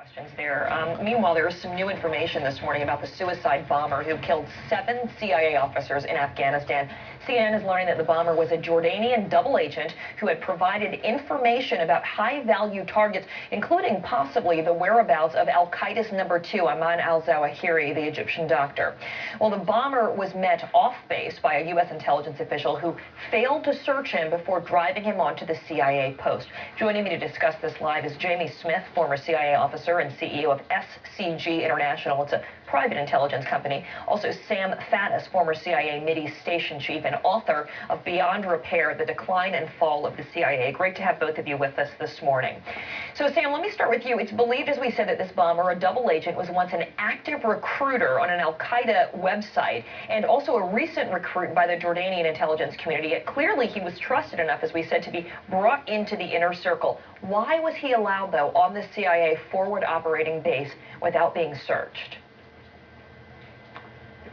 Questions there. Meanwhile, there is some new information this morning about the suicide bomber who killed 7 CIA officers in Afghanistan. CNN is learning that the bomber was a Jordanian double agent who had provided information about high-value targets, including possibly the whereabouts of al-Qaeda's number 2, Ayman al-Zawahiri, the Egyptian doctor. Well, the bomber was met off-base by a U.S. intelligence official who failed to search him before driving him onto the CIA post. Joining me to discuss this live is Jamie Smith, former CIA officer and CEO of SCG International. It's a private intelligence company. Also, Sam Faddis, former CIA Mideast station chief and author of Beyond Repair, The Decline and Fall of the CIA. Great to have both of you with us this morning. So, Sam, let me start with you. It's believed, as we said, that this bomber, a double agent, was once an active recruiter on an al-Qaeda website and also a recent recruit by the Jordanian intelligence community. Yet clearly he was trusted enough, as we said, to be brought into the inner circle. Why was he allowed, though, on the CIA forward operating base without being searched?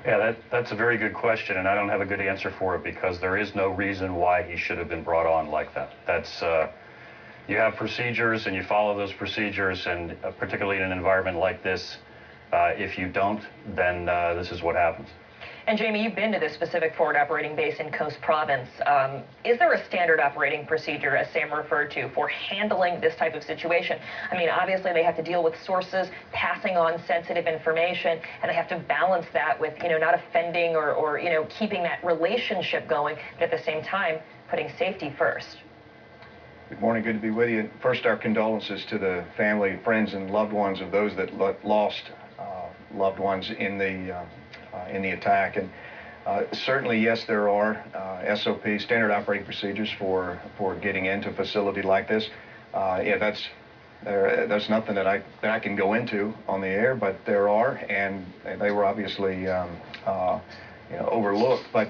Yeah, that's a very good question, and I don't have a good answer for it because there is no reason why he should have been brought on like that. You have procedures and you follow those procedures, and particularly in an environment like this, if you don't, then this is what happens. And Jamie, you've been to this specific forward operating base in Coast Province. Is there a standard operating procedure, as Sam referred to, for handling this type of situation? I mean, obviously they have to deal with sources passing on sensitive information, and they have to balance that with, not offending or keeping that relationship going, but at the same time, putting safety first. Good morning. Good to be with you. First, our condolences to the family, friends, and loved ones of those that lost loved ones in the attack. And certainly, yes, there are SOP, standard operating procedures for getting into a facility like this. Yeah, that's nothing that I can go into on the air, but there are, and they were obviously overlooked. But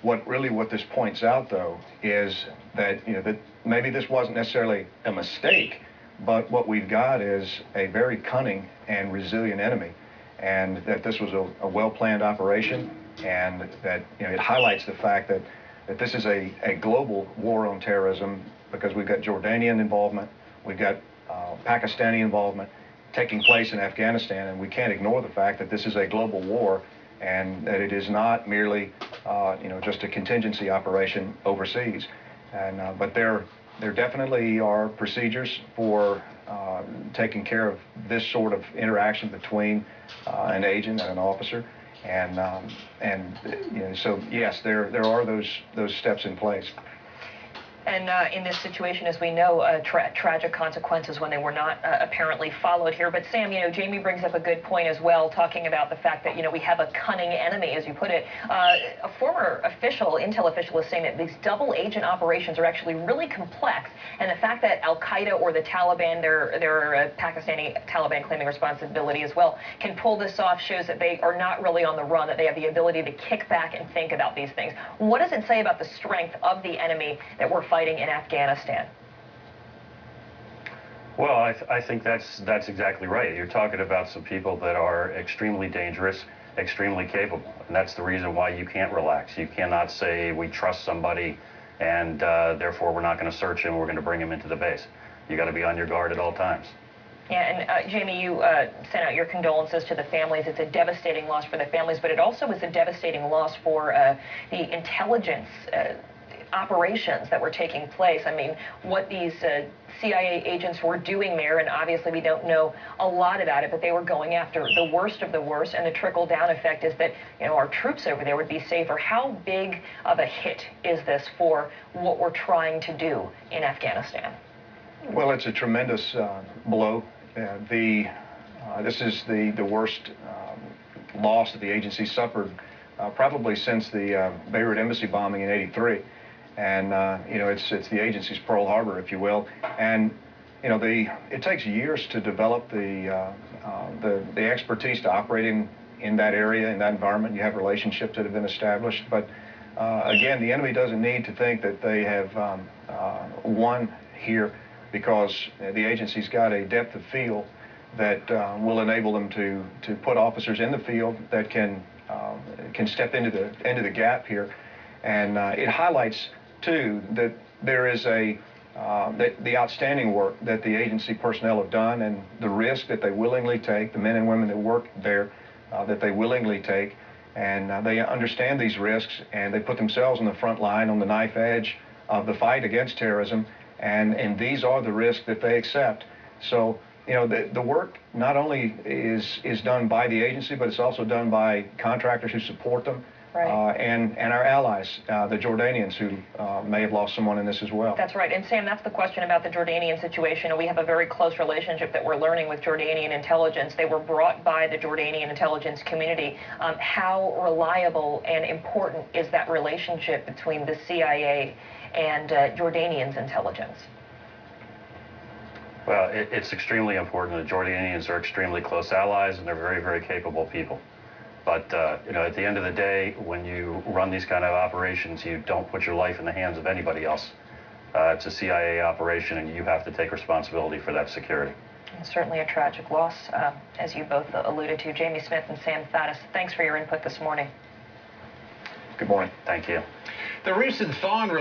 what this points out, though, is that that maybe this wasn't necessarily a mistake, but what we've got is a very cunning and resilient enemy, and that this was a well-planned operation, and that it highlights the fact that this is a global war on terrorism, because we've got Jordanian involvement, we've got Pakistani involvement taking place in Afghanistan, and we can't ignore the fact that this is a global war, and that it is not merely just a contingency operation overseas. And but there definitely are procedures for taking care of this sort of interaction between an agent and an officer, and so yes, there are those steps in place. And in this situation, as we know, tragic consequences when they were not apparently followed here. But Sam, Jamie brings up a good point as well, talking about the fact that, we have a cunning enemy, as you put it. A former intel official is saying that these double agent operations are actually really complex. And the fact that al-Qaeda or the Taliban, their Pakistani Taliban claiming responsibility as well, can pull this off shows that they are not really on the run, that they have the ability to kick back and think about these things. What does it say about the strength of the enemy that we're fighting in Afghanistan? Well, I think that's exactly right. You're talking about some people that are extremely dangerous, extremely capable, and that's the reason why you can't relax. You cannot say we trust somebody and therefore we're not going to search him, we're going to bring him into the base. You got to be on your guard at all times. Yeah, and Jamie, you sent out your condolences to the families. It's a devastating loss for the families, but it also is a devastating loss for the intelligence operations that were taking place. I mean, what these CIA agents were doing there, and obviously we don't know a lot about it, but they were going after the worst of the worst, and the trickle-down effect is that, our troops over there would be safer. How big of a hit is this for what we're trying to do in Afghanistan? Well, it's a tremendous blow. This is the worst loss that the agency suffered probably since the Beirut embassy bombing in '83. And it's the agency's Pearl Harbor, if you will. And it takes years to develop the expertise to operate in that area, in that environment. You have relationships that have been established, but again, the enemy doesn't need to think that they have won here, because the agency's got a depth of field that will enable them to put officers in the field that can step into the gap here. And it highlights too that there is a the outstanding work that the agency personnel have done and the risk that they willingly take, the men and women that work there, that they willingly take, and they understand these risks, and they put themselves on the front line, on the knife edge of the fight against terrorism, and these are the risks that they accept. So, you know, the work not only is done by the agency, but it's also done by contractors who support them. Right. And our allies, the Jordanians, who may have lost someone in this as well. That's right. And Sam, that's the question about the Jordanian situation. And we have a very close relationship that we're learning with Jordanian intelligence. They were brought by the Jordanian intelligence community. How reliable and important is that relationship between the CIA and Jordanians' intelligence? Well, it's extremely important. The Jordanians are extremely close allies, and they're very, very capable people. But, you know, at the end of the day, when you run these kind of operations, you don't put your life in the hands of anybody else. It's a CIA operation, and you have to take responsibility for that security. And certainly a tragic loss, as you both alluded to. Jamie Smith and Sam Faddis, thanks for your input this morning. Good morning. Thank you. The recent thaw and